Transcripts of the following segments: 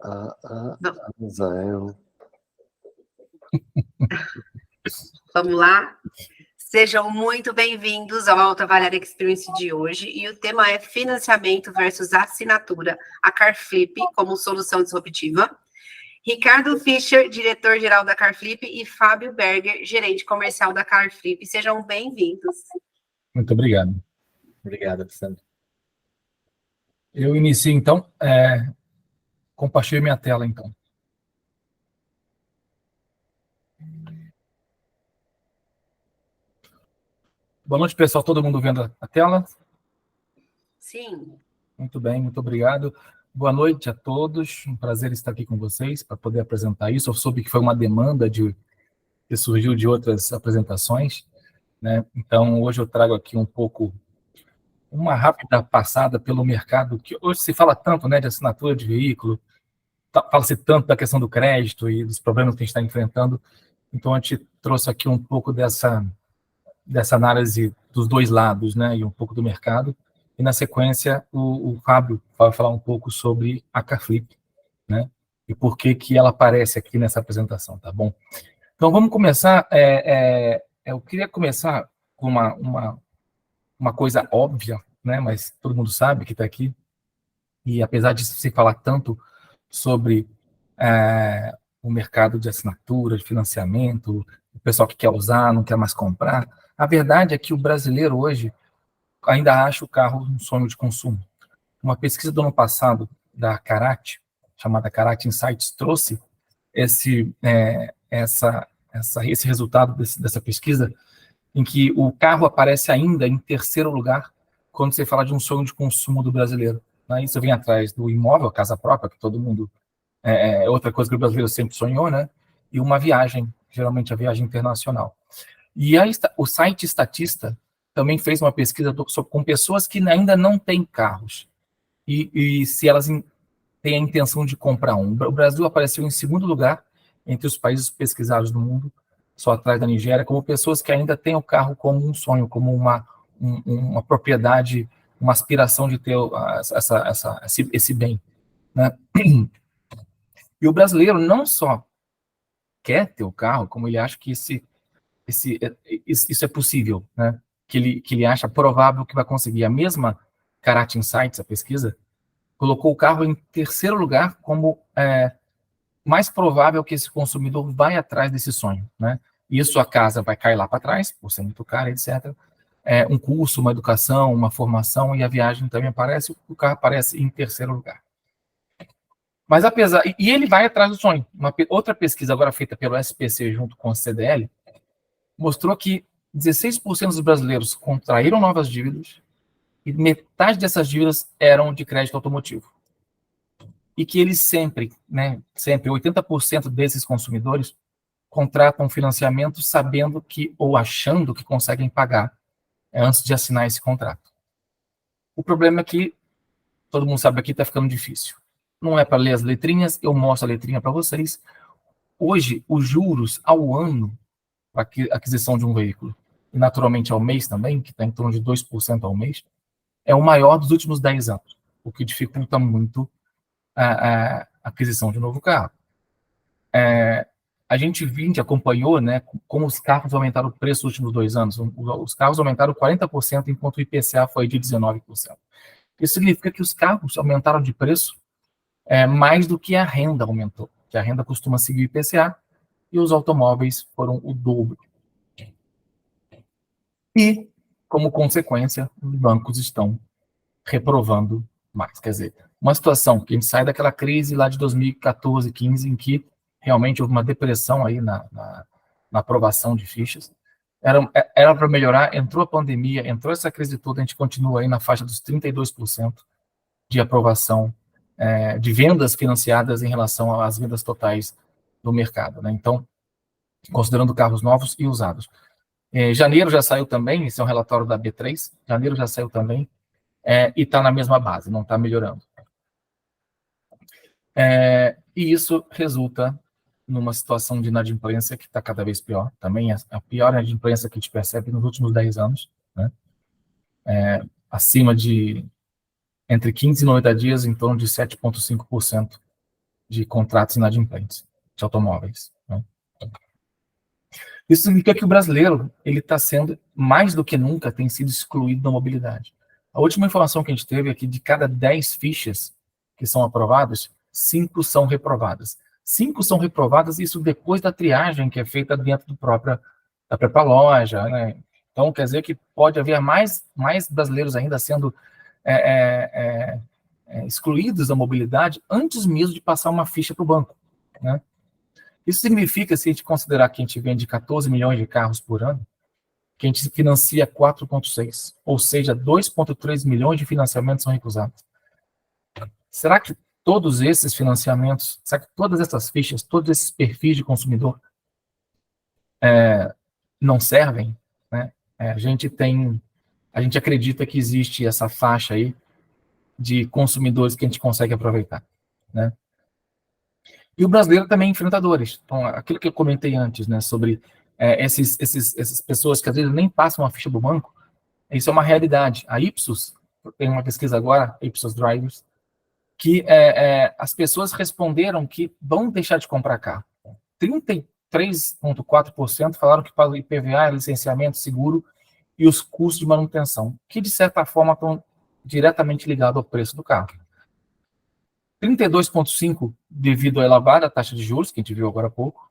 Va- Israel. Vamos lá? Sejam muito bem-vindos ao Alta Valéria Experience de hoje, e o tema é financiamento versus assinatura, a Carflip como solução disruptiva. Ricardo Fischer, diretor-geral da Carflip, e Fábio Berger, gerente comercial da Carflip. Sejam bem-vindos. Muito obrigado. Obrigado, Alessandro. Eu inicio, então, compartilho minha tela, então. Boa noite, pessoal. Todo mundo vendo a tela? Sim. Muito bem, muito obrigado. Boa noite a todos. Um prazer estar aqui com vocês para poder apresentar isso. Eu soube que foi uma demanda que surgiu de outras apresentações, né? Então, hoje eu trago aqui um pouco, uma rápida passada pelo mercado, que hoje se fala tanto, né, de assinatura de veículo, fala-se tanto da questão do crédito e dos problemas que a gente está enfrentando. Então, a gente trouxe aqui um pouco dessa análise dos dois lados, né, e um pouco do mercado. E, na sequência, o Fábio vai falar um pouco sobre a Carflip, né, e por que ela aparece aqui nessa apresentação, tá bom? Então, vamos começar. Eu queria começar com uma coisa óbvia, né, mas todo mundo sabe que está aqui, e apesar de se falar tanto sobre o mercado de assinatura, de financiamento, o pessoal que quer usar, não quer mais comprar, a verdade é que o brasileiro hoje ainda acha o carro um sonho de consumo. Uma pesquisa do ano passado da Carate, chamada Carate Insights, trouxe esse resultado dessa pesquisa, em que o carro aparece ainda em terceiro lugar quando você fala de um sonho de consumo do brasileiro. Né? Isso vem atrás do imóvel, a casa própria, que todo mundo... outra coisa que o brasileiro sempre sonhou, né? E uma viagem, geralmente a viagem internacional. E o site Statista também fez uma pesquisa com pessoas que ainda não têm carros. E se elas têm a intenção de comprar um. O Brasil apareceu em segundo lugar entre os países pesquisados do mundo, só atrás da Nigéria, como pessoas que ainda têm o carro como um sonho, como uma propriedade, uma aspiração de ter esse bem. Né? E o brasileiro não só quer ter o carro, como ele acha que isso é possível, né? Que ele acha provável que vai conseguir. A mesma Carate Insights, a pesquisa, colocou o carro em terceiro lugar como mais provável que esse consumidor vai atrás desse sonho, né? Isso a casa vai cair lá para trás, por ser muito cara, etc. Um curso, uma educação, uma formação, e a viagem também aparece, o carro aparece em terceiro lugar. Mas apesar... E ele vai atrás do sonho. Outra pesquisa agora feita pelo SPC junto com a CDL mostrou que 16% dos brasileiros contraíram novas dívidas e metade dessas dívidas eram de crédito automotivo. E que eles sempre, 80% desses consumidores contratam financiamento sabendo que, ou achando que conseguem pagar antes de assinar esse contrato. O problema é que, todo mundo sabe aqui, está ficando difícil. Não é para ler as letrinhas, eu mostro a letrinha para vocês. Hoje, os juros ao ano para aquisição de um veículo, e naturalmente ao mês também, que está em torno de 2% ao mês, é o maior dos últimos 10 anos, o que dificulta muito a aquisição de um novo carro. A gente acompanhou, né, como os carros aumentaram o preço nos últimos 2 anos. Os carros aumentaram 40%, enquanto o IPCA foi de 19%. Isso significa que os carros aumentaram de preço mais do que a renda aumentou, que a renda costuma seguir o IPCA, e os automóveis foram o dobro. E, como consequência, os bancos estão reprovando mais. Quer dizer, uma situação que a gente sai daquela crise lá de 2014, 15, em que realmente houve uma depressão aí na aprovação de fichas. Era para melhorar, entrou a pandemia, entrou essa crise toda, a gente continua aí na faixa dos 32% de aprovação de vendas financiadas em relação às vendas totais do mercado, né? Então, considerando carros novos e usados. Janeiro já saiu também, esse é um relatório da B3, janeiro já saiu também, e está na mesma base, não está melhorando. E isso resulta numa situação de inadimplência que está cada vez pior, também a pior inadimplência que a gente percebe nos últimos 10 anos, né? Acima de entre 15 e 90 dias, em torno de 7,5% de contratos inadimplentes de automóveis, né? Isso significa que o brasileiro ele está sendo, mais do que nunca, tem sido excluído da mobilidade. A última informação que a gente teve é que de cada 10 fichas que são aprovadas, 5 são reprovadas. 5 são reprovadas, isso depois da triagem que é feita dentro da própria loja, né? Então, quer dizer que pode haver mais brasileiros ainda sendo excluídos da mobilidade antes mesmo de passar uma ficha para o banco, né? Isso significa, se a gente considerar que a gente vende 14 milhões de carros por ano, que a gente financia 4,6, ou seja, 2,3 milhões de financiamentos são recusados. Será que todos esses financiamentos, será que todas essas fichas, todos esses perfis de consumidor não servem, né? A gente acredita que existe essa faixa aí de consumidores que a gente consegue aproveitar, né? E o brasileiro também enfrenta dores. Então, aquilo que eu comentei antes, né, sobre essas pessoas que às vezes nem passam a ficha do banco, isso é uma realidade. A Ipsos, tem uma pesquisa agora, Ipsos Drivers, que as pessoas responderam que vão deixar de comprar carro. 33,4% falaram que pagam IPVA, licenciamento, seguro e os custos de manutenção, que de certa forma estão diretamente ligados ao preço do carro. 32,5% devido à elevada taxa de juros, que a gente viu agora há pouco,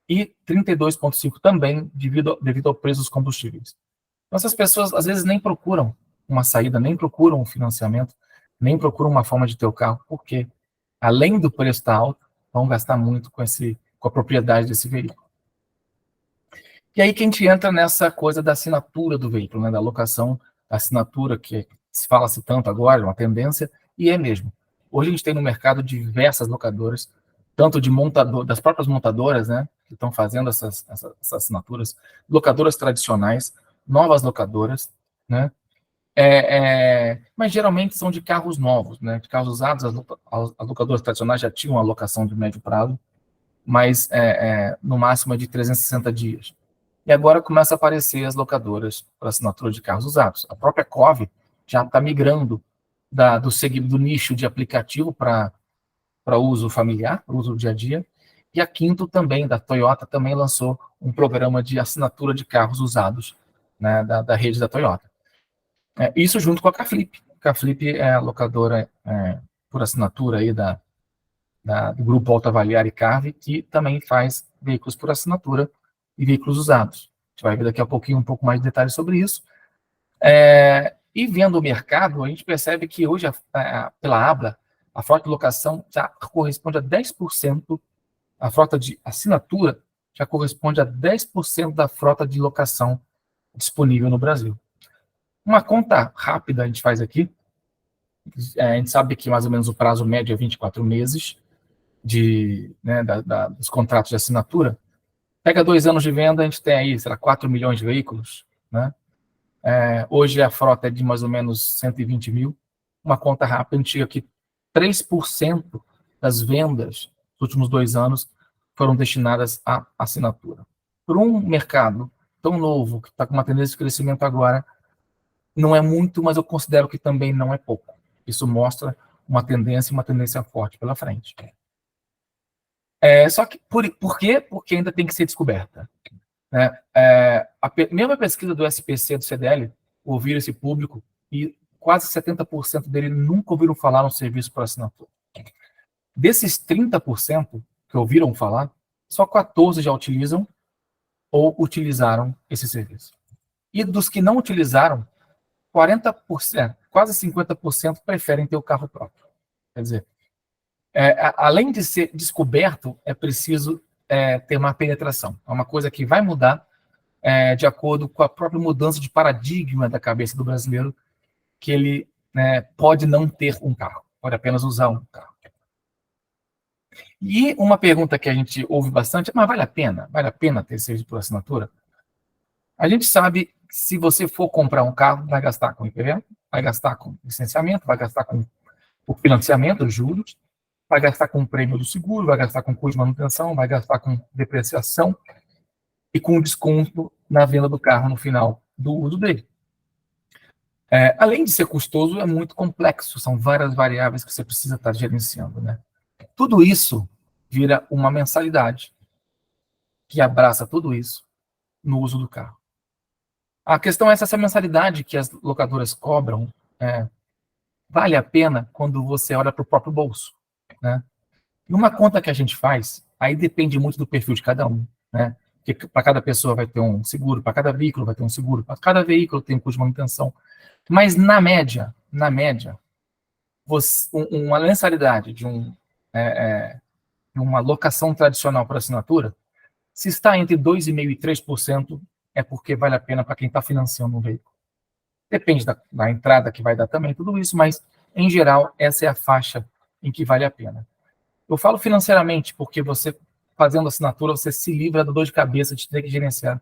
e 32,5% também devido ao preço dos combustíveis. Então, essas pessoas, às vezes, nem procuram uma saída, nem procuram um financiamento, nem procuram uma forma de ter o carro, porque, além do preço estar alto, vão gastar muito com a propriedade desse veículo. E aí que a gente entra nessa coisa da assinatura do veículo, né, da locação, da assinatura, que se fala-se tanto agora, é uma tendência, e é mesmo. Hoje a gente tem no mercado diversas locadoras, tanto das próprias montadoras, né, que estão fazendo essas assinaturas, locadoras tradicionais, novas locadoras, né, mas geralmente são de carros novos, né, de carros usados. As locadoras tradicionais já tinham uma locação de médio prazo, mas no máximo é de 360 dias. E agora começa a aparecer as locadoras para assinatura de carros usados. A própria Cove já está migrando do nicho de aplicativo para uso familiar, para uso do dia a dia. E a Quinto também, da Toyota, também lançou um programa de assinatura de carros usados, né, da rede da Toyota. Isso junto com a Caflip. A Caflip é a locadora por assinatura aí do grupo Alto Avaliar e Carve, que também faz veículos por assinatura e veículos usados. A gente vai ver daqui a pouquinho um pouco mais de detalhes sobre isso. E vendo o mercado, a gente percebe que hoje, pela ABLA, a frota de locação já corresponde a 10%, a frota de assinatura já corresponde a 10% da frota de locação disponível no Brasil. Uma conta rápida a gente faz aqui. A gente sabe que mais ou menos o prazo médio é 24 meses dos contratos de assinatura. Pega 2 anos de venda, a gente tem aí, 4 milhões de veículos, né? Hoje a frota é de mais ou menos 120 mil. Uma conta rápida, a gente chega aqui, 3% das vendas dos últimos 2 anos foram destinadas à assinatura. Por um mercado tão novo, que está com uma tendência de crescimento agora, não é muito, mas eu considero que também não é pouco. Isso mostra uma tendência forte pela frente. Só que, por quê? Porque ainda tem que ser descoberta. Né? A mesma pesquisa do SPC, do CDL, ouviram esse público e quase 70% dele nunca ouviram falar no serviço por assinatura. Desses 30% que ouviram falar, só 14% já utilizam ou utilizaram esse serviço. E dos que não utilizaram, 40%, quase 50% preferem ter o carro próprio. Quer dizer, além de ser descoberto, é preciso ter uma penetração. É uma coisa que vai mudar de acordo com a própria mudança de paradigma da cabeça do brasileiro, que ele pode não ter um carro, pode apenas usar um carro. E uma pergunta que a gente ouve bastante, mas vale a pena? Vale a pena ter serviço por assinatura? A gente sabe que se você for comprar um carro, vai gastar com IPVA, vai gastar com licenciamento, vai gastar com o financiamento, os juros, vai gastar com o prêmio do seguro, vai gastar com custo de manutenção, vai gastar com depreciação e com desconto na venda do carro no final do uso dele. Além de ser custoso, é muito complexo, são várias variáveis que você precisa estar gerenciando, né? tudo isso vira uma mensalidade que abraça tudo isso no uso do carro. A questão é se essa mensalidade que as locadoras cobram vale a pena quando você olha para o próprio bolso, né? Numa conta que a gente faz, aí depende muito do perfil de cada um, né? Porque para cada pessoa vai ter um seguro, para cada veículo vai ter um seguro, para cada veículo tem um custo de manutenção. Mas na média, uma mensalidade de uma locação tradicional por assinatura, se está entre 2,5% e 3%, é porque vale a pena para quem está financiando um veículo. Depende da entrada que vai dar também, tudo isso, mas, em geral, essa é a faixa em que vale a pena. Eu falo financeiramente porque você, fazendo assinatura, você se livra da dor de cabeça de ter que gerenciar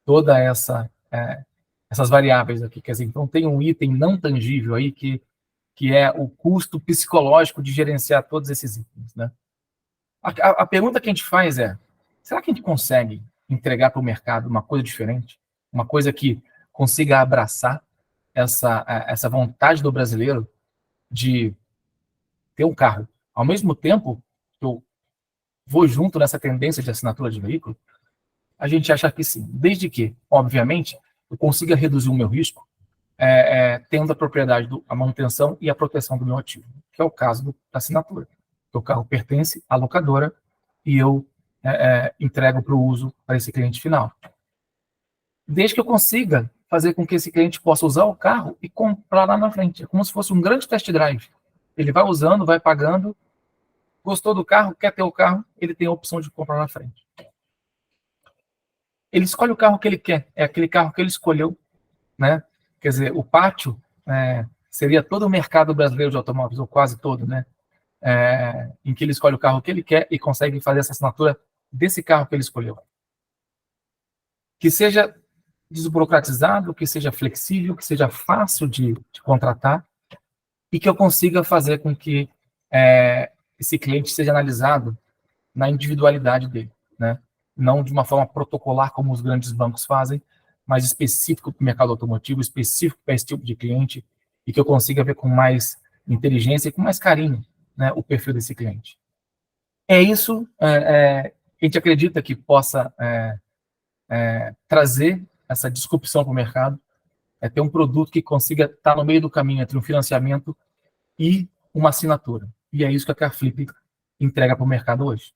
toda essas variáveis aqui. Quer dizer, então tem um item não tangível aí que é o custo psicológico de gerenciar todos esses itens, né? A pergunta que a gente faz é, será que a gente consegue entregar para o mercado uma coisa diferente? Uma coisa que consiga abraçar essa vontade do brasileiro de ter um carro. Ao mesmo tempo que eu vou junto nessa tendência de assinatura de veículo, a gente acha que sim. Desde que, obviamente, eu consiga reduzir o meu risco tendo a propriedade, a manutenção e a proteção do meu ativo, que é o caso da assinatura. O carro pertence à locadora e eu entrego para o uso para esse cliente final. Desde que eu consiga fazer com que esse cliente possa usar o carro e comprar lá na frente. É como se fosse um grande test drive. Ele vai usando, vai pagando, gostou do carro, quer ter o carro, ele tem a opção de comprar na frente. Ele escolhe o carro que ele quer, é aquele carro que ele escolheu, né? Quer dizer, o pátio seria todo o mercado brasileiro de automóveis, ou quase todo, né? Em que ele escolhe o carro que ele quer e consegue fazer essa assinatura desse carro que ele escolheu. Que seja desburocratizado, que seja flexível, que seja fácil de contratar e que eu consiga fazer com que esse cliente seja analisado na individualidade dele, né? Não de uma forma protocolar como os grandes bancos fazem, mas específico para o mercado automotivo, específico para esse tipo de cliente e que eu consiga ver com mais inteligência e com mais carinho, né, o perfil desse cliente. É isso que a gente acredita que possa trazer essa disrupção para o mercado, ter um produto que consiga estar no meio do caminho entre um financiamento e uma assinatura. E é isso que a CarFlip entrega para o mercado hoje.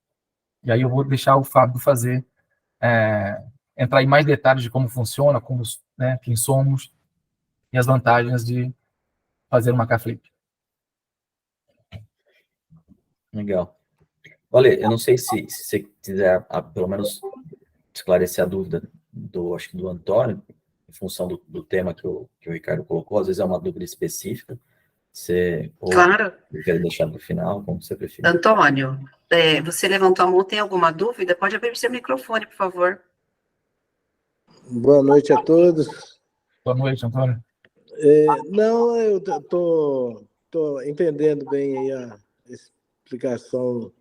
E aí eu vou deixar o Fábio fazer, entrar em mais detalhes de como funciona, quem somos e as vantagens de fazer uma CarFlip. Legal. Olha, eu não sei se você quiser, pelo menos, esclarecer a dúvida acho que do Antônio, em função do tema que o Ricardo colocou, às vezes é uma dúvida específica, claro. Quer deixar para o final, como você preferir. Antônio, você levantou a mão, tem alguma dúvida? Pode abrir seu microfone, por favor. Boa noite a todos. Boa noite, Antônio. Não, eu estou entendendo bem aí a explicação.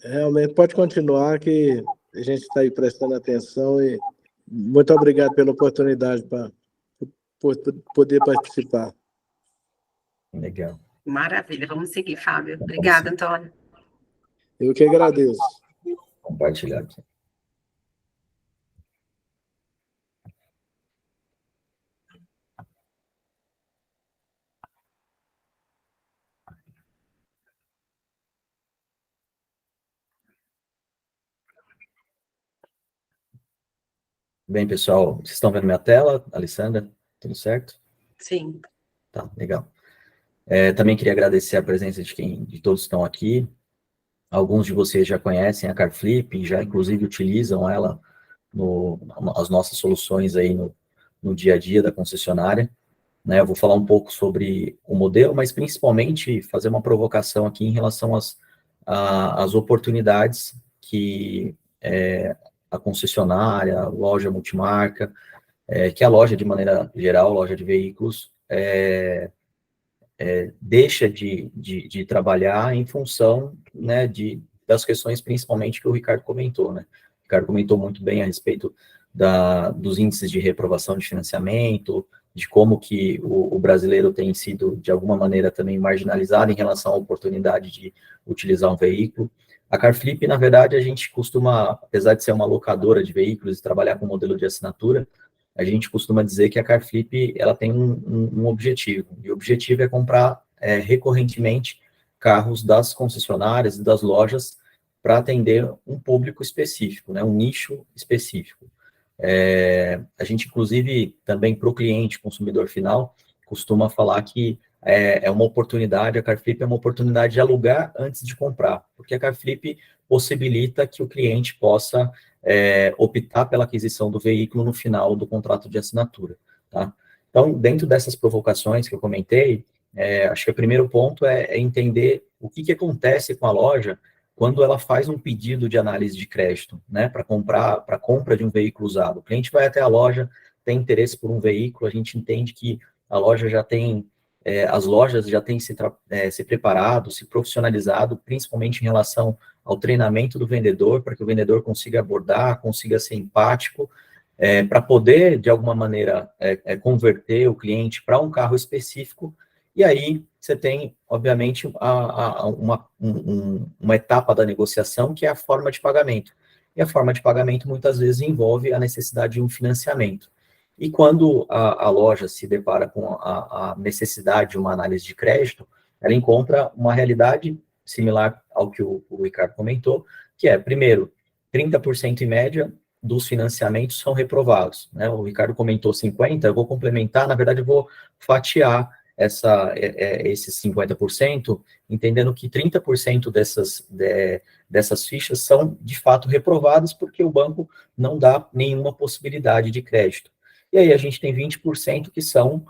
Realmente, pode continuar, que a gente está aí prestando atenção e muito obrigado pela oportunidade para poder participar. Legal. Maravilha, vamos seguir, Fábio. Obrigada, Antônio. Eu que agradeço. Compartilhar aqui. Bem, pessoal, vocês estão vendo minha tela? Alessandra, tudo certo? Sim. Tá, legal. Também queria agradecer a presença de todos que estão aqui. Alguns de vocês já conhecem a CarFlip, já inclusive utilizam ela as nossas soluções aí no dia a dia da concessionária. Né? Eu vou falar um pouco sobre o modelo, mas principalmente fazer uma provocação aqui em relação às oportunidades que a concessionária, a loja multimarca, que a loja, de maneira geral, loja de veículos, deixa de trabalhar em função, né, das questões principalmente que o Ricardo comentou, né? O Ricardo comentou muito bem a respeito dos índices de reprovação de financiamento, de como que o brasileiro tem sido, de alguma maneira, também marginalizado em relação à oportunidade de utilizar um veículo. A Carflip, na verdade, a gente costuma, apesar de ser uma locadora de veículos e trabalhar com modelo de assinatura, a gente costuma dizer que a Carflip, ela tem um objetivo, e o objetivo é comprar recorrentemente carros das concessionárias e das lojas para atender um público específico, né, um nicho específico. A gente, inclusive, também para o cliente, consumidor final, costuma falar que é uma oportunidade, a Carflip é uma oportunidade de alugar antes de comprar, porque a Carflip possibilita que o cliente possa optar pela aquisição do veículo no final do contrato de assinatura, tá? Então, dentro dessas provocações que eu comentei, acho que o primeiro ponto é entender o que acontece com a loja quando ela faz um pedido de análise de crédito, né, para compra de um veículo usado. O cliente vai até a loja, tem interesse por um veículo, a gente entende que a loja já tem, as lojas já têm se preparado, se profissionalizado, principalmente em relação ao treinamento do vendedor, para que o vendedor consiga abordar, consiga ser empático, para poder, de alguma maneira, converter o cliente para um carro específico. E aí você tem, obviamente, uma etapa da negociação, que é a forma de pagamento. E a forma de pagamento, muitas vezes, envolve a necessidade de um financiamento. E quando a loja se depara com a necessidade de uma análise de crédito, ela encontra uma realidade similar ao que o Ricardo comentou, que é, primeiro, 30% em média dos financiamentos são reprovados, né? O Ricardo comentou 50%, eu vou complementar, na verdade, eu vou fatiar esses 50%, entendendo que 30% dessas fichas são, de fato, reprovadas, porque o banco não dá nenhuma possibilidade de crédito. E aí a gente tem 20% que são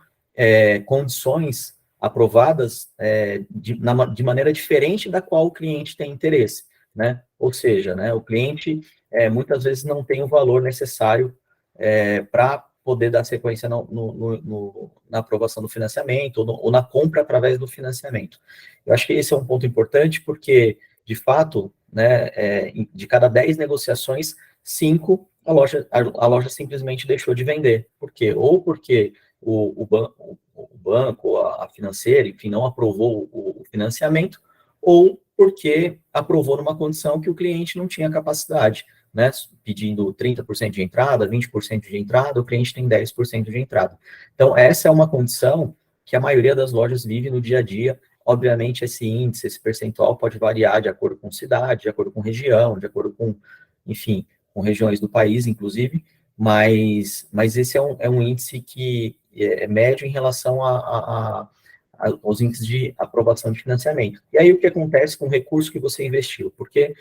condições aprovadas de maneira diferente da qual o cliente tem interesse, né? Ou seja, né, o cliente muitas vezes não tem o valor necessário para poder dar sequência na aprovação do financiamento ou na compra através do financiamento. Eu acho que esse é um ponto importante porque, de fato, né, de cada 10 negociações, 5 a loja simplesmente deixou de vender. Por quê? Ou porque o banco, a financeira, enfim, não aprovou o financiamento, ou porque aprovou numa condição que o cliente não tinha capacidade, né, pedindo 30% de entrada, 20% de entrada, o cliente tem 10% de entrada. Então, essa é uma condição que a maioria das lojas vive no dia a dia. Obviamente, esse índice, esse percentual pode variar de acordo com cidade, de acordo com região, de acordo com, enfim, com regiões do país, inclusive, mas esse é um índice que é médio em relação aos índices de aprovação de financiamento. E aí, o que acontece com o recurso que você investiu? Porque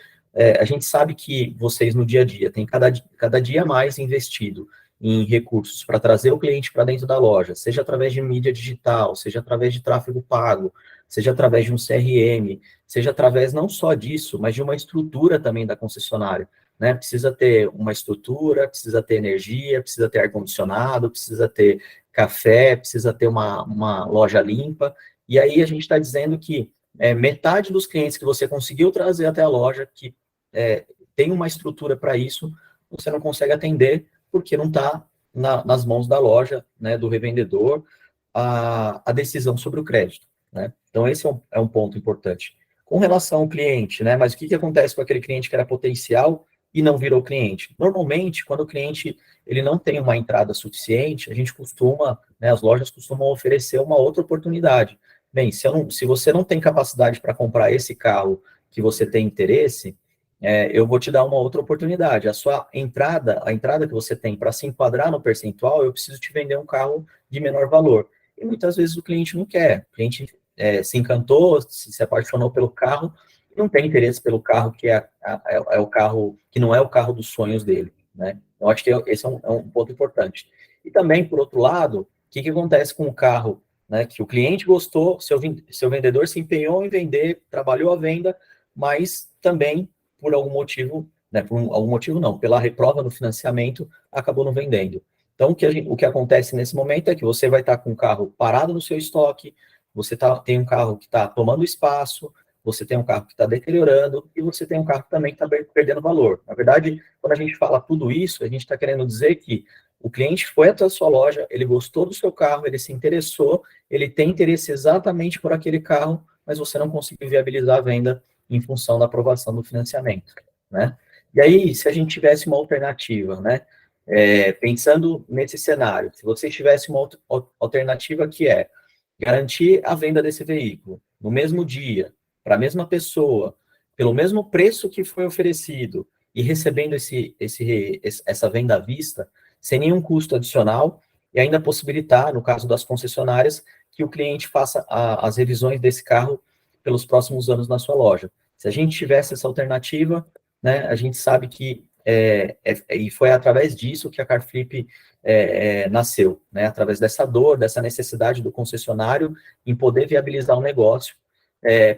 a gente sabe que vocês, no dia a dia, têm cada dia mais investido em recursos para trazer o cliente para dentro da loja, seja através de mídia digital, seja através de tráfego pago, seja através de um CRM, seja através não só disso, mas de uma estrutura também da concessionária, né? Precisa ter uma estrutura, precisa ter energia, precisa ter ar-condicionado, precisa ter café, precisa ter uma loja limpa, e aí a gente está dizendo que metade dos clientes que você conseguiu trazer até a loja, que tem uma estrutura para isso, você não consegue atender, porque não está nas mãos da loja, né, do revendedor, a decisão sobre o crédito, né? Então, esse é um ponto importante. Com relação ao cliente, né, mas o que acontece com aquele cliente que era potencial e não virou cliente? Normalmente, quando o cliente ele não tem uma entrada suficiente, a gente costuma, né, as lojas costumam oferecer uma outra oportunidade. Bem, se você não tem capacidade para comprar esse carro que você tem interesse, eu vou te dar uma outra oportunidade. A entrada que você tem para se enquadrar no percentual, eu preciso te vender um carro de menor valor. E muitas vezes o cliente não quer. O cliente se encantou, se apaixonou pelo carro, não tem interesse pelo carro que é o carro que não é o carro dos sonhos dele, né? Eu acho que esse é um ponto importante. E também, por outro lado, o que acontece com o carro, né, que o cliente gostou, seu vendedor se empenhou em vender, trabalhou a venda, mas também, por algum motivo, né, pela reprova no financiamento, acabou não vendendo. Então, o que acontece nesse momento é que você vai estar com o carro parado no seu estoque, você tem um carro que está tomando espaço, você tem um carro que está deteriorando e você tem um carro também que está perdendo valor. Na verdade, quando a gente fala tudo isso, a gente está querendo dizer que o cliente foi até a sua loja, ele gostou do seu carro, ele se interessou, ele tem interesse exatamente por aquele carro, mas você não conseguiu viabilizar a venda em função da aprovação do financiamento, né? E aí, se a gente tivesse uma alternativa, né? Pensando nesse cenário, se você tivesse uma alternativa que é garantir a venda desse veículo no mesmo dia, para a mesma pessoa, pelo mesmo preço que foi oferecido, e recebendo essa venda à vista, sem nenhum custo adicional, e ainda possibilitar, no caso das concessionárias, que o cliente faça as revisões desse carro pelos próximos anos na sua loja. Se a gente tivesse essa alternativa, né, a gente sabe que, e foi através disso que a CarFlip nasceu, né, através dessa dor, dessa necessidade do concessionário em poder viabilizar o negócio,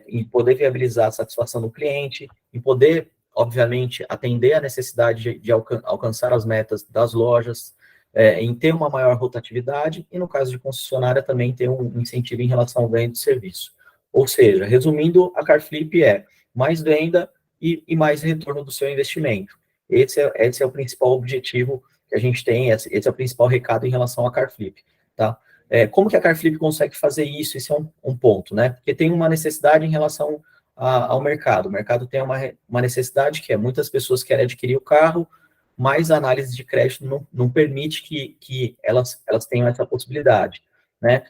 em poder viabilizar a satisfação do cliente, em poder, obviamente, atender a necessidade de alcançar as metas das lojas, em ter uma maior rotatividade e, no caso de concessionária, também ter um incentivo em relação ao ganho de serviço. Ou seja, resumindo, a CarFlip é mais venda e mais retorno do seu investimento. Esse é o principal objetivo que a gente tem, esse é o principal recado em relação à CarFlip, tá? Como que a CarFlip consegue fazer isso? Esse é um ponto, né? Porque tem uma necessidade em relação ao mercado. O mercado tem uma necessidade que muitas pessoas querem adquirir o carro, mas a análise de crédito não permite que elas tenham essa possibilidade, né?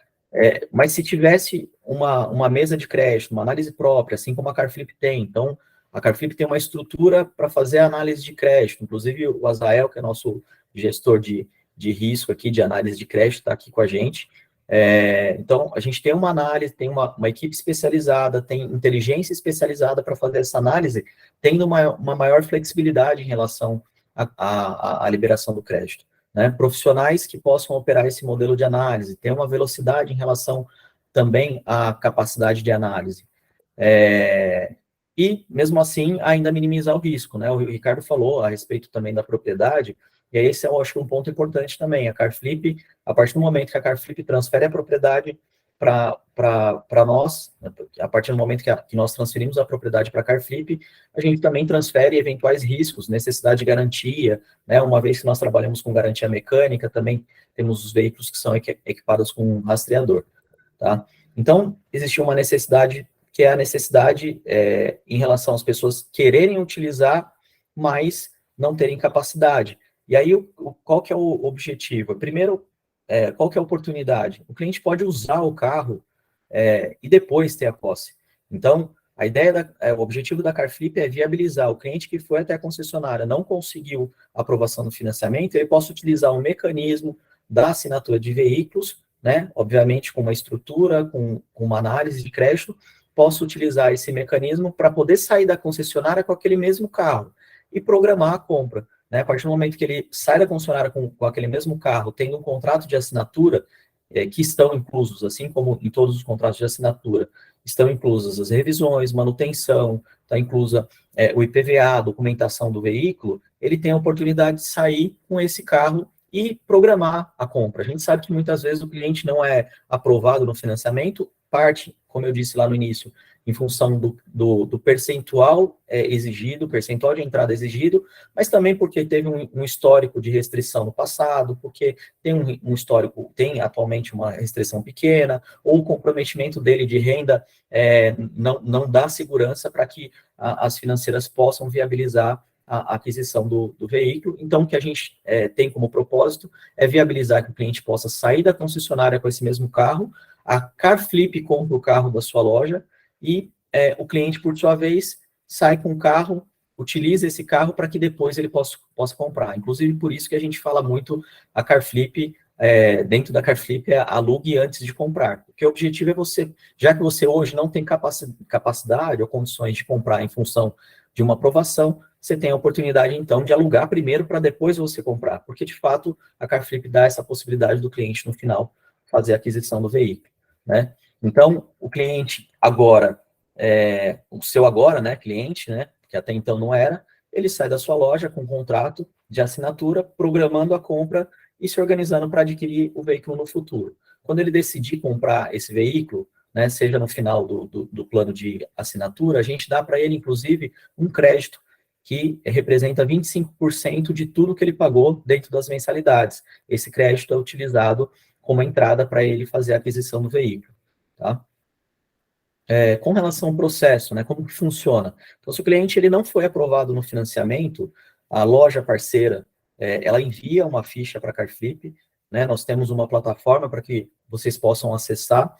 Mas se tivesse uma mesa de crédito, uma análise própria, assim como a CarFlip tem, então, a CarFlip tem uma estrutura para fazer a análise de crédito, inclusive o Azael, que é nosso gestor de risco aqui, de análise de crédito, está aqui com a gente. Então, a gente tem uma análise, tem uma equipe especializada, tem inteligência especializada para fazer essa análise, tendo uma maior flexibilidade em relação à liberação do crédito, né? Profissionais que possam operar esse modelo de análise, ter uma velocidade em relação também à capacidade de análise. E, mesmo assim, ainda minimizar o risco, né? O Ricardo falou a respeito também da propriedade, e aí esse eu acho que um ponto importante também. A CarFlip, a partir do momento que a CarFlip transfere a propriedade para nós, a partir do momento que nós transferimos a propriedade para a CarFlip, a gente também transfere eventuais riscos, necessidade de garantia, né? Uma vez que nós trabalhamos com garantia mecânica, também temos os veículos que são equipados com um rastreador, tá? Então, existiu uma necessidade, que é a necessidade em relação às pessoas quererem utilizar, mas não terem capacidade. E aí, qual que é o objetivo? Primeiro, qual que é a oportunidade? O cliente pode usar o carro e depois ter a posse. Então, a ideia, o objetivo da CarFlip é viabilizar o cliente que foi até a concessionária, não conseguiu a aprovação do financiamento, ele possa utilizar um mecanismo da assinatura de veículos, né? Obviamente com uma estrutura, com uma análise de crédito, possa utilizar esse mecanismo para poder sair da concessionária com aquele mesmo carro e programar a compra, né? A partir do momento que ele sai da concessionária com aquele mesmo carro, tendo um contrato de assinatura, que estão inclusos, assim como em todos os contratos de assinatura, estão inclusas as revisões, manutenção, está inclusa o IPVA, a documentação do veículo, ele tem a oportunidade de sair com esse carro e programar a compra. A gente sabe que muitas vezes o cliente não é aprovado no financiamento, parte, como eu disse lá no início, em função do percentual exigido, percentual de entrada exigido, mas também porque teve um histórico de restrição no passado, porque tem um histórico, tem atualmente uma restrição pequena, ou o comprometimento dele de renda não dá segurança para que as financeiras possam viabilizar a aquisição do veículo. Então, o que a gente tem como propósito é viabilizar que o cliente possa sair da concessionária com esse mesmo carro, a CarFlip compra o carro da sua loja e o cliente, por sua vez, sai com o carro, utiliza esse carro para que depois ele possa comprar. Inclusive, por isso que a gente fala muito a CarFlip, dentro da CarFlip, alugue antes de comprar. Porque o objetivo é você, já que você hoje não tem capacidade ou condições de comprar em função de uma aprovação, você tem a oportunidade, então, de alugar primeiro para depois você comprar. Porque, de fato, a CarFlip dá essa possibilidade do cliente, no final, fazer a aquisição do veículo, né? Então, o cliente agora, o seu agora, né, cliente, né, que até então não era, ele sai da sua loja com um contrato de assinatura, programando a compra e se organizando para adquirir o veículo no futuro. Quando ele decidir comprar esse veículo, né, seja no final do plano de assinatura, a gente dá para ele, inclusive, um crédito que representa 25% de tudo que ele pagou dentro das mensalidades. Esse crédito é utilizado como entrada para ele fazer a aquisição do veículo, tá? Com relação ao processo, né, como que funciona? Então, se o cliente ele não foi aprovado no financiamento, a loja parceira, ela envia uma ficha para a Carflip, né, nós temos uma plataforma para que vocês possam acessar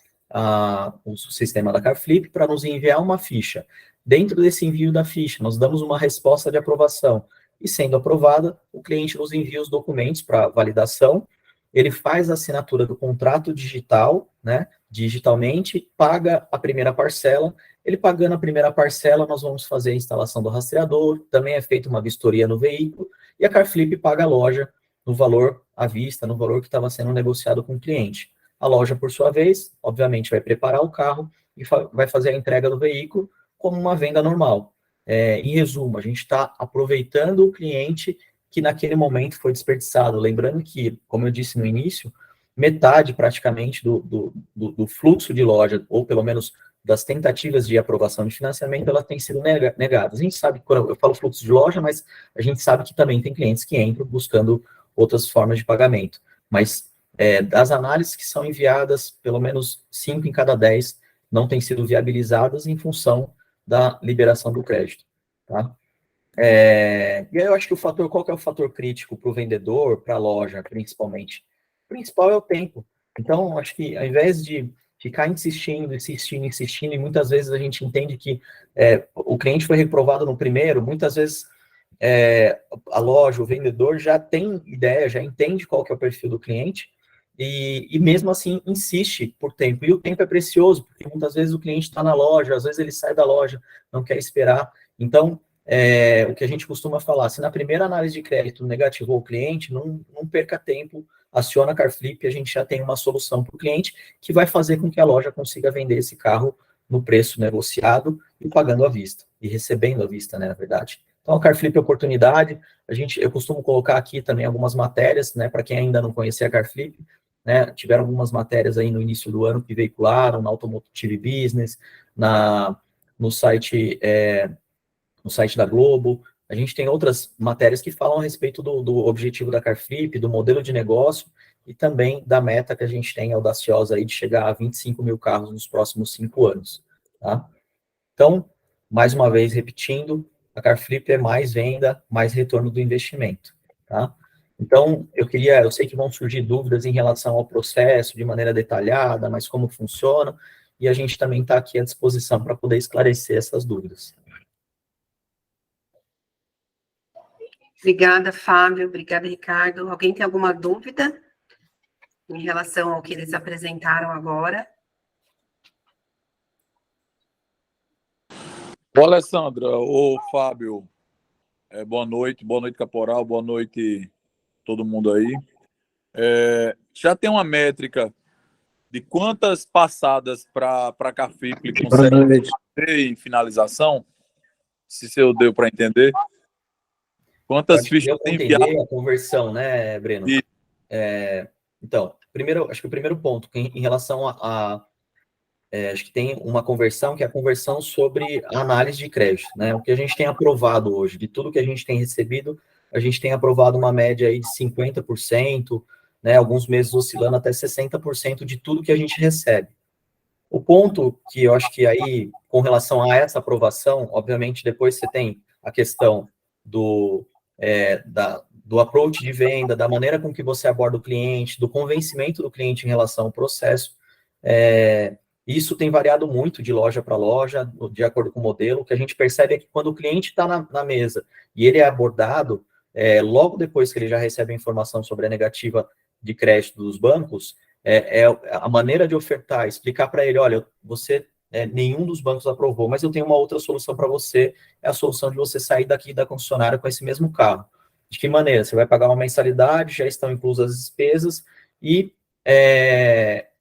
o sistema da Carflip para nos enviar uma ficha. Dentro desse envio da ficha, nós damos uma resposta de aprovação, e sendo aprovada, o cliente nos envia os documentos para validação, ele faz a assinatura do contrato digital, né, digitalmente, paga a primeira parcela, ele pagando a primeira parcela, nós vamos fazer a instalação do rastreador, também é feita uma vistoria no veículo, e a Carflip paga a loja no valor à vista, no valor que estava sendo negociado com o cliente. A loja, por sua vez, obviamente, vai preparar o carro e vai fazer a entrega do veículo como uma venda normal. Em resumo, a gente está aproveitando o cliente que naquele momento foi desperdiçado. Lembrando que, como eu disse no início, metade praticamente do fluxo de loja, ou pelo menos das tentativas de aprovação de financiamento, elas têm sido negadas. A gente sabe, quando eu falo fluxo de loja, mas a gente sabe que também tem clientes que entram buscando outras formas de pagamento. Mas das análises que são enviadas, pelo menos 5 em cada 10 não têm sido viabilizadas em função da liberação do crédito, tá? E aí eu acho que qual que é o fator crítico para o vendedor, para a loja, principalmente? O principal é o tempo. Então, acho que ao invés de ficar insistindo, e muitas vezes a gente entende que o cliente foi reprovado no primeiro, muitas vezes a loja, o vendedor já tem ideia, já entende qual que é o perfil do cliente, e mesmo assim insiste por tempo. E o tempo é precioso, porque muitas vezes o cliente está na loja, às vezes ele sai da loja, não quer esperar. Então, o que a gente costuma falar, se na primeira análise de crédito negativou o cliente, não perca tempo, aciona a Carflip, a gente já tem uma solução para o cliente que vai fazer com que a loja consiga vender esse carro no preço negociado e pagando à vista, e recebendo à vista, né, na verdade. Então, a Carflip é oportunidade, eu costumo colocar aqui também algumas matérias, né, para quem ainda não conhecia a Carflip, né, tiveram algumas matérias aí no início do ano que veicularam, na Automotive Business, no site da Globo. A gente tem outras matérias que falam a respeito do objetivo da Carflip, do modelo de negócio e também da meta que a gente tem audaciosa aí de chegar a 25 mil carros nos próximos 5 anos, tá? Então, mais uma vez repetindo, a Carflip é mais venda, mais retorno do investimento, tá? Então, eu sei que vão surgir dúvidas em relação ao processo de maneira detalhada, mas como funciona, e a gente também está aqui à disposição para poder esclarecer essas dúvidas. Obrigada, Fábio. Obrigada, Ricardo. Alguém tem alguma dúvida em relação ao que eles apresentaram agora? Ô, Alessandra, ô, Fábio, boa noite, Caporal, boa noite todo mundo aí. Já tem uma métrica de quantas passadas para a Carflip consegue ter em finalização? Se eu deu para entender. Quantas fichas tem enviado? A conversão, né, Breno? Então, acho que o primeiro ponto, em relação acho que tem uma conversão, que é a conversão sobre a análise de crédito, né? O que a gente tem aprovado hoje, de tudo que a gente tem recebido, a gente tem aprovado uma média aí de 50%, né? Alguns meses oscilando até 60% de tudo que a gente recebe. O ponto que eu acho que aí, com relação a essa aprovação, obviamente, depois você tem a questão do approach de venda, da maneira com que você aborda o cliente, do convencimento do cliente em relação ao processo. Isso tem variado muito de loja para loja, de acordo com o modelo. O que a gente percebe é que quando o cliente está na mesa e ele é abordado, logo depois que ele já recebe a informação sobre a negativa de crédito dos bancos, a maneira de ofertar, explicar para ele, olha, nenhum dos bancos aprovou, mas eu tenho uma outra solução para você, é a solução de você sair daqui da concessionária com esse mesmo carro. De que maneira? Você vai pagar uma mensalidade, já estão inclusas as despesas, e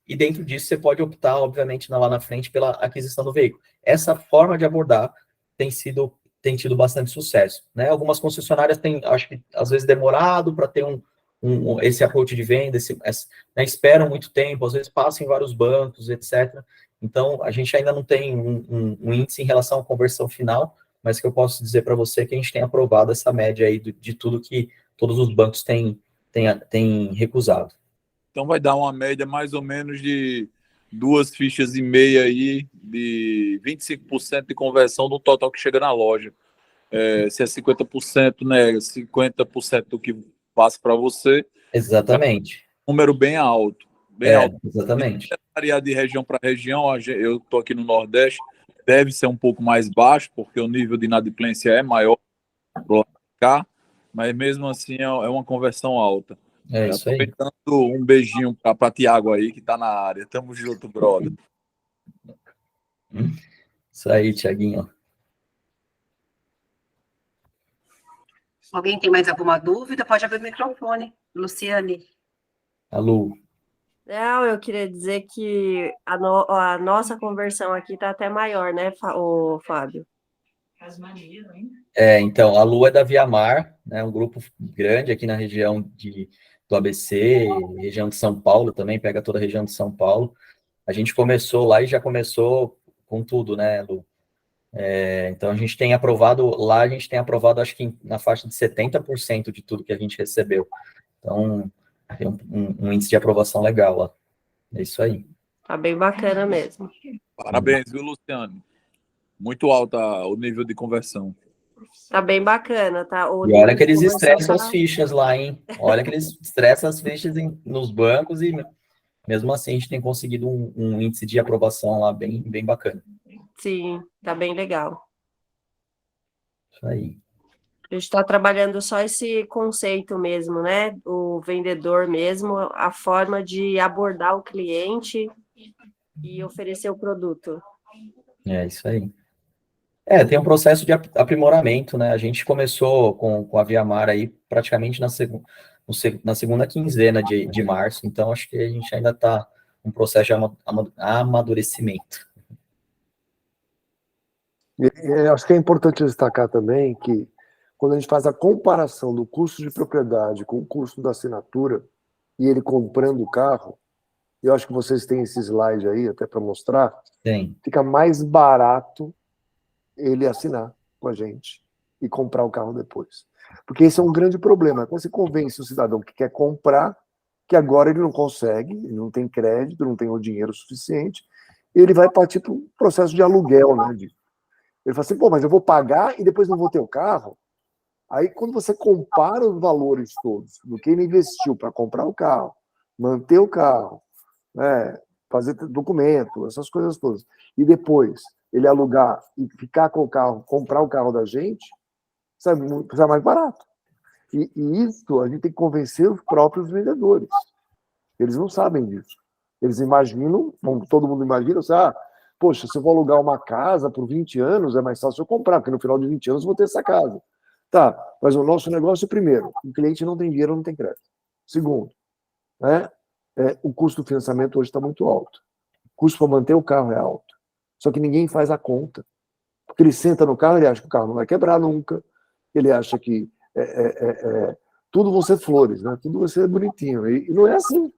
dentro disso você pode optar, obviamente, lá na frente, pela aquisição do veículo. Essa forma de abordar tem tido bastante sucesso, né? Algumas concessionárias têm, acho que, às vezes, demorado para ter esse approach de venda, né, esperam muito tempo, às vezes passam em vários bancos, etc. Então, a gente ainda não tem um índice em relação à conversão final, mas que eu posso dizer para você que a gente tem aprovado essa média aí de tudo que todos os bancos têm recusado. Então vai dar uma média mais ou menos de 2,5 fichas aí, de 25% de conversão do total que chega na loja. Se é 50%, né, 50% do que passa para você. Exatamente. Número bem alto. Bem alto. Exatamente. Se variar de região para região, eu estou aqui no Nordeste, deve ser um pouco mais baixo, porque o nível de inadimplência é maior para cá, mas mesmo assim é uma conversão alta. Isso aí. Aproveitando, um beijinho para Tiago aí, que está na área. Tamo junto, brother. Isso aí, Tiaguinho. Alguém tem mais alguma dúvida? Pode abrir o microfone. Luciane. Alô. Não, eu queria dizer que a nossa conversão aqui está até maior, né, Fábio? Então, a Lu é da Viamar, né, um grupo grande aqui na região do ABC, região de São Paulo também, pega toda a região de São Paulo. A gente começou lá e já começou com tudo, né, Lu? Então, a gente tem aprovado, acho que na faixa de 70% de tudo que a gente recebeu. Então, tem um índice de aprovação legal lá. É isso aí. Tá bem bacana mesmo. Parabéns, viu, Luciano? Muito alto o nível de conversão. Tá bem bacana, tá? E olha que eles estressam as fichas lá, hein? Olha que eles estressam as fichas nos bancos e mesmo assim a gente tem conseguido um índice de aprovação lá bem, bem bacana. Sim, tá bem legal. Isso aí. A gente está trabalhando só esse conceito mesmo, né? O vendedor mesmo, a forma de abordar o cliente e oferecer o produto. É isso aí. Tem um processo de aprimoramento, né? A gente começou com a Viamar aí praticamente na segunda quinzena de março, então acho que a gente ainda está um processo de amadurecimento. Acho que é importante destacar também que quando a gente faz a comparação do custo de propriedade com o custo da assinatura e ele comprando o carro, eu acho que vocês têm esse slide aí até para mostrar, fica mais barato ele assinar com a gente e comprar o carro depois. Porque esse é um grande problema. Quando você convence o cidadão que quer comprar, que agora ele não consegue, ele não tem crédito, não tem o dinheiro suficiente, ele vai partir para um processo de aluguel, né? Ele fala assim, pô, mas eu vou pagar e depois não vou ter o carro? Aí, quando você compara os valores todos do que ele investiu para comprar o carro, manter o carro, né, fazer documento, essas coisas todas, e depois ele alugar e ficar com o carro, comprar o carro da gente, sai mais barato. E isso a gente tem que convencer os próprios vendedores. Eles não sabem disso. Eles imaginam, como todo mundo imagina, assim, poxa, se eu vou alugar uma casa por 20 anos, é mais fácil eu comprar, porque no final de 20 anos eu vou ter essa casa. Tá, mas o nosso negócio, primeiro, o cliente não tem dinheiro, não tem crédito. Segundo, né, o custo do financiamento hoje está muito alto. O custo para manter o carro é alto. Só que ninguém faz a conta. Porque ele senta no carro, ele acha que o carro não vai quebrar nunca, ele acha que tudo vão ser flores, né? Tudo vai ser bonitinho. E não é assim.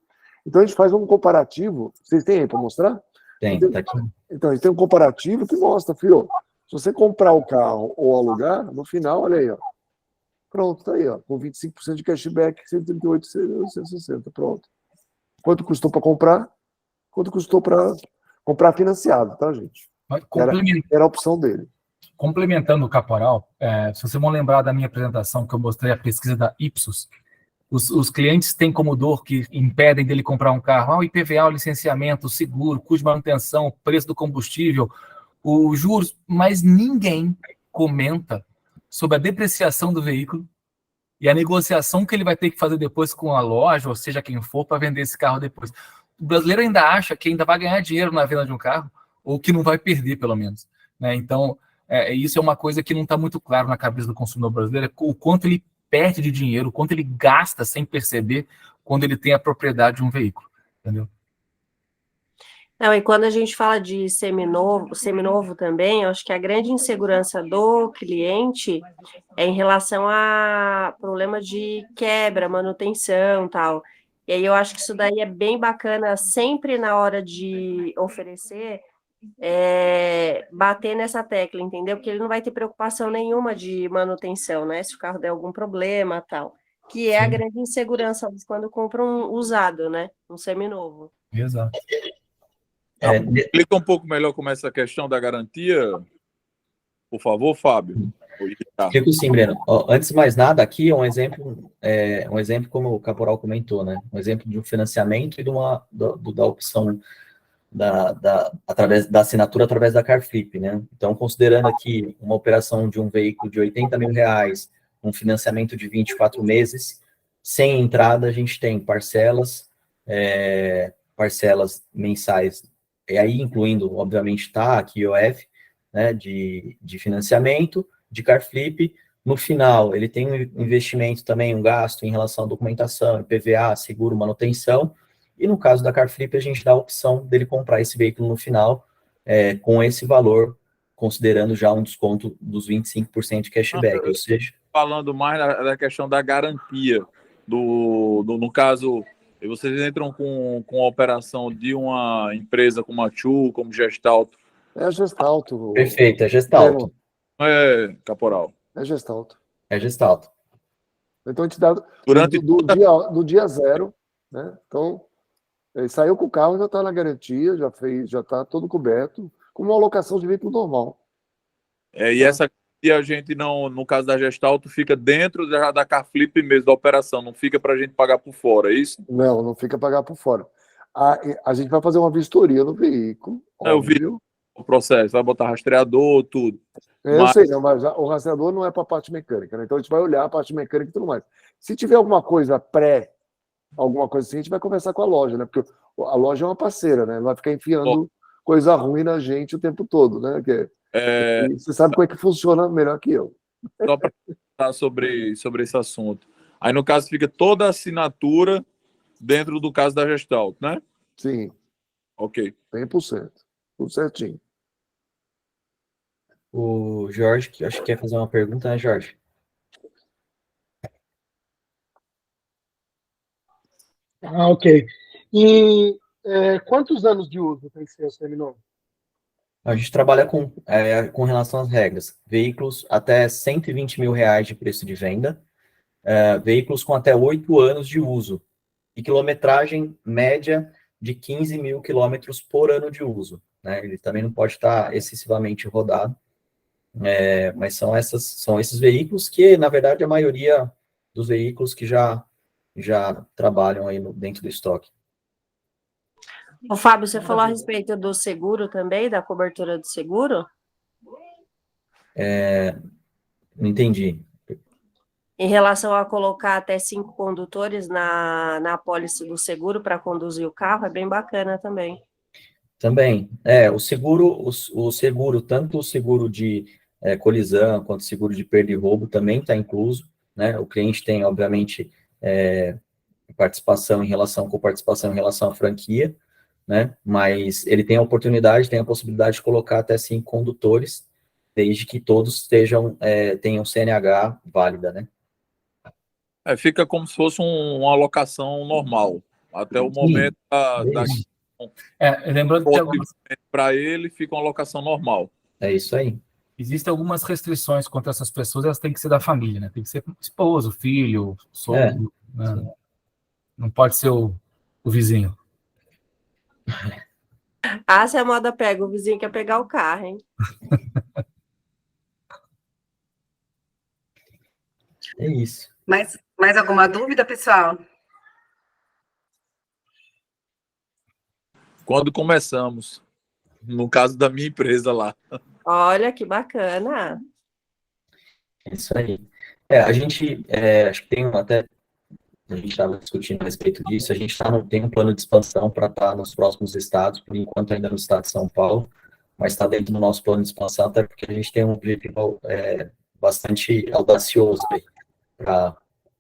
Então a gente faz um comparativo. Vocês têm aí para mostrar? Tem, tá aqui. Então a gente tem um comparativo que mostra, filho, se você comprar o carro ou alugar, no final, olha aí, ó. Pronto, tá aí, ó. Com 25% de cashback, 138,660. Pronto. Quanto custou para comprar? Quanto custou para comprar financiado, tá, gente? Era a opção dele. Complementando o Caporal, se vocês vão lembrar da minha apresentação que eu mostrei a pesquisa da Ipsos, os clientes têm como dor que impedem dele comprar um carro, o IPVA, o licenciamento, o seguro, custo de manutenção, o preço do combustível, os juros, mas ninguém comenta sobre a depreciação do veículo e a negociação que ele vai ter que fazer depois com a loja, ou seja, quem for, para vender esse carro depois. O brasileiro ainda acha que ainda vai ganhar dinheiro na venda de um carro, ou que não vai perder, pelo menos. Né? Então, isso é uma coisa que não está muito claro na cabeça do consumidor brasileiro, o quanto ele perde de dinheiro, o quanto ele gasta sem perceber quando ele tem a propriedade de um veículo. Entendeu? Não, e quando a gente fala de seminovo também, eu acho que a grande insegurança do cliente é em relação a problema de quebra, manutenção, tal. E aí eu acho que isso daí é bem bacana, sempre na hora de oferecer, bater nessa tecla, entendeu? Porque ele não vai ter preocupação nenhuma de manutenção, né? Se o carro der algum problema, tal. Que é a Sim. grande insegurança quando compra um usado, né? Um seminovo. Exato. Explica um pouco melhor como é essa questão da garantia, por favor, Fábio. Fico sim, Breno. Ó, antes de mais nada, aqui é um exemplo como o Caporal comentou, né? Um exemplo de um financiamento e da opção através da assinatura através da Carflip, né? Então, considerando aqui uma operação de um veículo de R$80 mil, um financiamento de 24 meses, sem entrada, a gente tem parcelas mensais, e aí incluindo, obviamente, TAC, IOF, né, de financiamento, de Carflip. No final, ele tem um investimento também, um gasto em relação à documentação, IPVA, seguro, manutenção, e no caso da Carflip, a gente dá a opção dele comprar esse veículo no final, com esse valor, considerando já um desconto dos 25% de cashback, ou seja... Falando mais da questão da garantia, no caso, vocês entram com a operação de uma empresa como a Tchu, como Gestalto. É a Gestalto. Perfeito, é Gestalto. Não é, Caporal? É Gestalto. É Gestalto. Então, a gente dá Durante do dia zero, né? Então, ele saiu com o carro, já está na garantia, já está todo coberto, com uma alocação de veículo normal. E essa e a gente não, no caso da Gestalto, fica dentro da Carflip mesmo, da operação, não fica para a gente pagar por fora, é isso? Não fica pagar por fora. A gente vai fazer uma vistoria no veículo, Eu vi o processo, vai botar rastreador, tudo. Eu sei, não, mas o rastreador não é para a parte mecânica, né? Então a gente vai olhar a parte mecânica e tudo mais. Se tiver alguma coisa alguma coisa assim, a gente vai conversar com a loja, né? Porque a loja é uma parceira, né? Não vai ficar enfiando coisa ruim na gente o tempo todo, né? E você sabe como é que funciona melhor que eu. Só para falar sobre esse assunto. Aí, no caso, fica toda a assinatura dentro do caso da Gestalt, né? Sim. Ok. 100%. Tudo certinho. O Jorge, que eu acho que quer fazer uma pergunta, né, Jorge? Ok. E quantos anos de uso tem que ser o seminovo? A gente trabalha com relação às regras. Veículos até R$120 mil de preço de venda, veículos com até 8 anos de uso, e quilometragem média de 15 mil quilômetros por ano de uso, né? Ele também não pode estar excessivamente rodado, mas são esses veículos que, na verdade, a maioria dos veículos que já trabalham aí dentro do estoque. O Fábio, você falou a respeito do seguro também, da cobertura do seguro? Não entendi. Em relação a colocar até 5 condutores na apólice do seguro para conduzir o carro, é bem bacana também. Também, o seguro, tanto o seguro de colisão, quanto o seguro de perda e roubo também está incluso, né? O cliente tem, obviamente, coparticipação em relação à franquia, né? Mas ele tem a possibilidade de colocar até 5 condutores, desde que todos tenham CNH válida, né? Fica como se fosse uma alocação normal, até o momento lembrando que para ele fica uma alocação normal. É isso aí. Existem algumas restrições contra essas pessoas, elas têm que ser da família, né? Tem que ser esposo, filho, sogro, né? Não pode ser o vizinho. Se a moda pega, o vizinho quer pegar o carro, hein? É isso. Mais alguma dúvida, pessoal? Quando começamos, no caso da minha empresa lá. Olha, que bacana. É isso aí. A gente, acho que tem até, a gente estava discutindo a respeito disso, a gente tem um plano de expansão para estar nos próximos estados, por enquanto ainda no estado de São Paulo, mas está dentro do nosso plano de expansão, até porque a gente tem um objetivo bastante audacioso para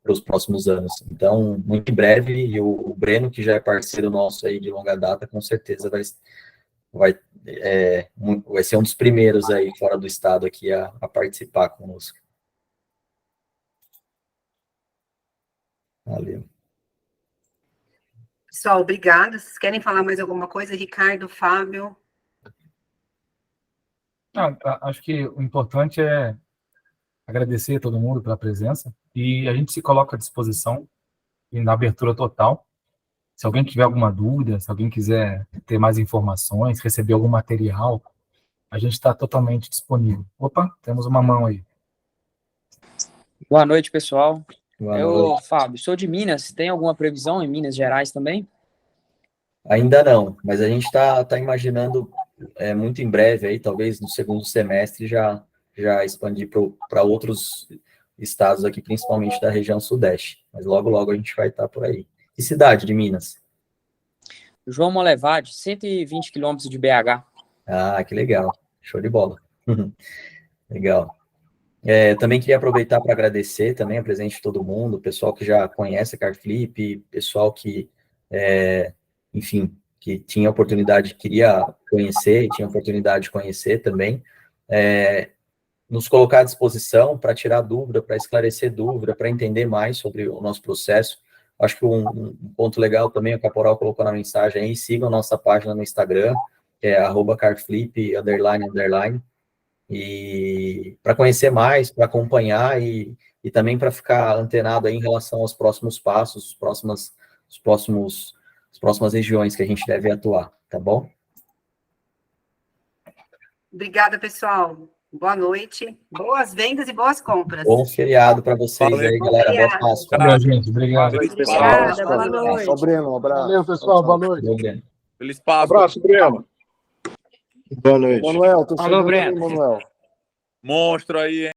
os próximos anos. Então, muito em breve, e o Breno, que já é parceiro nosso aí de longa data, com certeza vai ser um dos primeiros aí fora do estado aqui a participar conosco. Valeu. Pessoal, obrigada. Vocês querem falar mais alguma coisa? Ricardo, Fábio? Acho que o importante é agradecer a todo mundo pela presença e a gente se coloca à disposição e na abertura total. Se alguém tiver alguma dúvida, se alguém quiser ter mais informações, receber algum material, a gente está totalmente disponível. Opa, temos uma mão aí. Boa noite, pessoal. Boa Eu, noite. Fábio, sou de Minas. Tem alguma previsão em Minas Gerais também? Ainda não, mas a gente está imaginando muito em breve, aí, talvez no segundo semestre, já expandir para outros estados aqui, principalmente da região sudeste. Mas logo, logo a gente vai estar por aí. Que cidade de Minas? João Molevade, 120 quilômetros de BH. Ah, que legal. Show de bola. Legal. Também queria aproveitar para agradecer também a presença de todo mundo, o pessoal que já conhece a Carflip, pessoal que, enfim, que tinha oportunidade, queria conhecer, e tinha oportunidade de conhecer também, nos colocar à disposição para tirar dúvida, para esclarecer dúvida, para entender mais sobre o nosso processo. Acho que um ponto legal também, o Caporal colocou na mensagem aí, sigam a nossa página no Instagram, que é @carflip__, e para conhecer mais, para acompanhar e também para ficar antenado aí em relação aos próximos passos, as próximas regiões que a gente deve atuar, tá bom? Obrigada, pessoal. Boa noite, boas vendas e boas compras. Bom feriado para vocês aí, galera. Boa Páscoa. Valeu, gente. Obrigado. Feliz Obrigada, Páscoa. boa noite. Tchau, Breno. Um abraço. Valeu, pessoal. Boa noite. Valeu, Breno. Feliz Páscoa. Abraço, Breno. Boa noite. Manuel, tô Alô, chegando Breno. aí, Manuel. Monstro aí, hein?